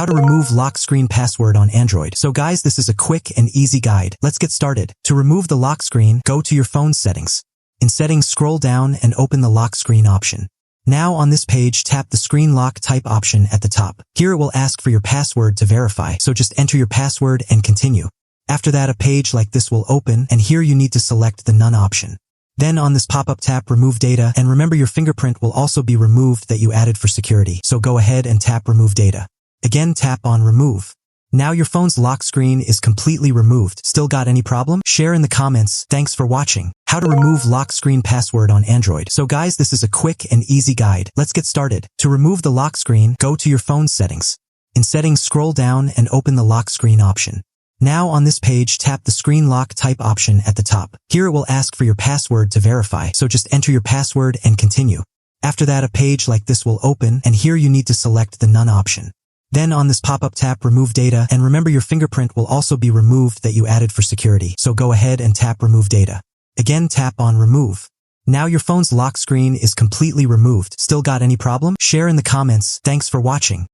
how to remove lock screen password on Android. So guys, this is a quick and easy guide. Let's get started. To remove the lock screen, go to your phone settings. In settings, scroll down and open the lock screen option. Now on this page, tap the screen lock type option at the top. Here it will ask for your password to verify, so just enter your password and continue. After that, a page like this will open, and here you need to select the None option. Then on this pop-up, tap Remove Data, and remember your fingerprint will also be removed that you added for security, so go ahead and tap Remove Data. Again, tap on Remove. Now your phone's lock screen is completely removed. Still got any problem? Share in the comments. Thanks for watching. How to remove lock screen password on Android. So guys, this is a quick and easy guide. Let's get started. To remove the lock screen, go to your phone settings. In settings, scroll down and open the lock screen option. Now on this page, tap the screen lock type option at the top. Here it will ask for your password to verify, so just enter your password and continue. After that, a page like this will open, and here you need to select the None option. Then on this pop-up, tap Remove Data, and remember your fingerprint will also be removed that you added for security, so go ahead and tap Remove Data. Again, tap on Remove. Now your phone's lock screen is completely removed. Still got any problem? Share in the comments. Thanks for watching.